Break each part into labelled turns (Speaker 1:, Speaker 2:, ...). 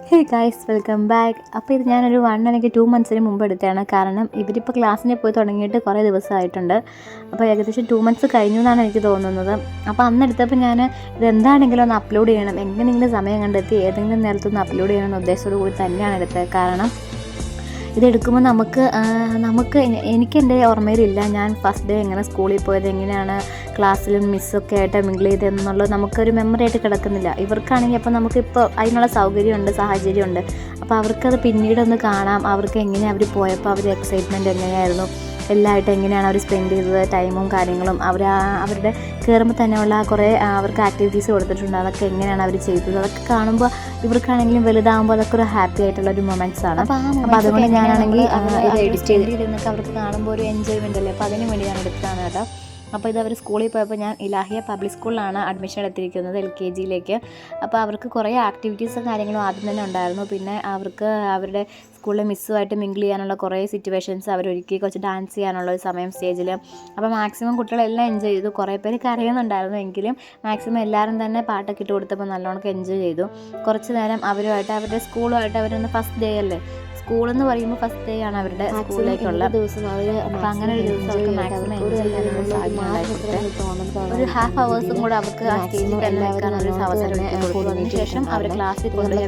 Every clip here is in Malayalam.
Speaker 1: Hey guys, welcome back. അപ്പോൾ ഇത് ഞാനൊരു 2 മന്ത്സിന് മുമ്പ് എടുത്തതാണ്. കാരണം ഇവരിപ്പോൾ ക്ലാസ്സിന് പോയി തുടങ്ങിയിട്ട് കുറേ ദിവസമായിട്ടുണ്ട്. അപ്പോൾ ഏകദേശം 2 മന്ത്സ് കഴിഞ്ഞു എന്നാണ് എനിക്ക് തോന്നുന്നത്. അപ്പോൾ അന്ന് എടുത്തപ്പോൾ ഞാൻ ഇതെന്താണെങ്കിലും ഒന്ന് അപ്ലോഡ് ചെയ്യണം, എങ്ങനെയെങ്കിലും സമയം കണ്ടെത്തി ഏതെങ്കിലും നേരത്തൊന്ന് അപ്ലോഡ് ചെയ്യണമെന്ന ഉദ്ദേശത്തോടു കൂടി തന്നെയാണ് എടുത്തത്. കാരണം ഇതെടുക്കുമ്പോൾ നമുക്ക് എനിക്ക് എൻ്റെ ഓർമ്മയിലില്ല ഞാൻ ഫസ്റ്റ് ഡേ എങ്ങനെ സ്കൂളിൽ പോയത്, എങ്ങനെയാണ് ക്ലാസ്സിലും മിസ്സൊക്കെ ആയിട്ട് മിങ്കിൾ ചെയ്തതെന്നുള്ളത് നമുക്കൊരു മെമ്മറി ആയിട്ട് കിടക്കുന്നില്ല. ഇവർക്കാണെങ്കിൽ അപ്പോൾ നമുക്കിപ്പോൾ അതിനുള്ള സൗകര്യമുണ്ട്, സാഹചര്യമുണ്ട്. അപ്പോൾ അവർക്കത് പിന്നീടൊന്ന് കാണാം. അവർക്ക് എങ്ങനെയാണ് അവർ പോയപ്പോൾ അവർ എക്സൈറ്റ്മെൻറ്റ് എങ്ങനെയായിരുന്നു, എല്ലാമായിട്ട് എങ്ങനെയാണ് അവർ സ്പെൻഡ് ചെയ്തത്, ടൈമും കാര്യങ്ങളും അവരുടെ കയറുമ്പോൾ തന്നെയുള്ള കുറേ അവർക്ക് ആക്ടിവിറ്റീസ് കൊടുത്തിട്ടുണ്ട്. അതൊക്കെ എങ്ങനെയാണ് അവർ ചെയ്തത്, അതൊക്കെ കാണുമ്പോൾ ഇവർക്കാണെങ്കിലും വലുതാകുമ്പോൾ അതൊക്കെ ഒരു ഹാപ്പി ആയിട്ടുള്ളൊരു മൊമെൻറ്റ്സാണ്. അപ്പോൾ അതുകൊണ്ട് ഞാനാണെങ്കിൽ ഇത് എഡിറ്റ് ചെയ്തിരുന്നൊക്കെ അവർക്ക് കാണുമ്പോൾ ഒരു എൻജോയ്മെൻ്റ് അല്ലേ. അപ്പോൾ അതിന് വേണ്ടി ഞാൻ എടുത്തതാണ് കേട്ടോ. അപ്പോൾ ഇത് അവർ സ്കൂളിൽ പോയപ്പോൾ ഞാൻ ഇലാഹിയ പബ്ലിക് സ്കൂളിലാണ് അഡ്മിഷൻ എടുത്തിരിക്കുന്നത്, LKGയിലേക്ക്. അപ്പോൾ അവർക്ക് കുറേ ആക്ടിവിറ്റീസും കാര്യങ്ങളും ആദ്യം തന്നെ ഉണ്ടായിരുന്നു. പിന്നെ അവർക്ക് അവരുടെ സ്കൂളിലെ മിസ്സുമായിട്ട് മിങ്കിൾ ചെയ്യാനുള്ള കുറേ സിറ്റുവേഷൻസ് അവരൊരുക്കി, കുറച്ച് ഡാൻസ് ചെയ്യാനുള്ള ഒരു സമയം സ്റ്റേജിൽ. അപ്പോൾ മാക്സിമം കുട്ടികളെല്ലാം എൻജോയ് ചെയ്തു. കുറേ പേര് കരയുന്നുണ്ടായിരുന്നു, എങ്കിലും മാക്സിമം എല്ലാവരും തന്നെ പാട്ടൊക്കെ ഇട്ട് കൊടുത്തപ്പോൾ നല്ലോണം എൻജോയ് ചെയ്തു. കുറച്ച് നേരം അവരുമായിട്ട് അവരുടെ സ്കൂളുമായിട്ട് അവരൊന്ന് ഫസ്റ്റ് ഡേ അല്ലേ, സ്കൂളെന്ന് പറയുമ്പോൾ ഫസ്റ്റ് ഡേ ആണ് അവരുടെ സ്കൂളിലേക്കുള്ള ദിവസം. അപ്പോൾ അങ്ങനെ ഒരു ദിവസം അവർക്ക് മാക്സിമം എൻജോയ് ചെയ്യാനുള്ള സാധ്യത ഒരു ഹാഫ് അവേഴ്സും കൂടെ അവർക്ക് ആ സ്റ്റേജിൽ തന്നെ നിൽക്കാനുള്ള ഒരു അവസരം കൊടുത്തു. അതിനുശേഷം അവർ ക്ലാസ്സിൽ പോയി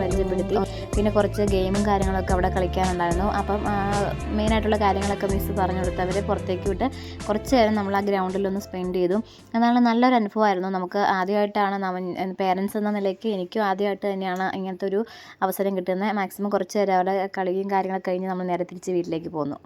Speaker 1: പരിചയപ്പെടുത്തി. പിന്നെ കുറച്ച് ഗെയിമും കാര്യങ്ങളൊക്കെ അവിടെ കളിക്കാനുണ്ടായിരുന്നു. അപ്പം മെയിനായിട്ടുള്ള കാര്യങ്ങളൊക്കെ മിസ്സ് പറഞ്ഞു കൊടുത്ത് അവരെ പുറത്തേക്ക് വിട്ട് കുറച്ച് നേരം നമ്മൾ ആ ഗ്രൗണ്ടിലൊന്ന് സ്പെൻഡ് ചെയ്തു. അതാണ് നല്ലൊരു അനുഭവമായിരുന്നു. നമുക്ക് ആദ്യമായിട്ടാണ് പേരൻസ് എന്ന നിലയ്ക്ക് എനിക്കും ആദ്യമായിട്ട് തന്നെയാണ് ഇങ്ങനത്തെ ഒരു അവസരം കിട്ടുന്നത്. മാക്സിമം കുറച്ച് നേരം അവിടെ കളിയും കാര്യങ്ങളൊക്കെ കഴിഞ്ഞ് നമ്മൾ നേരെ തിരിച്ച് വീട്ടിലേക്ക് പോന്നു.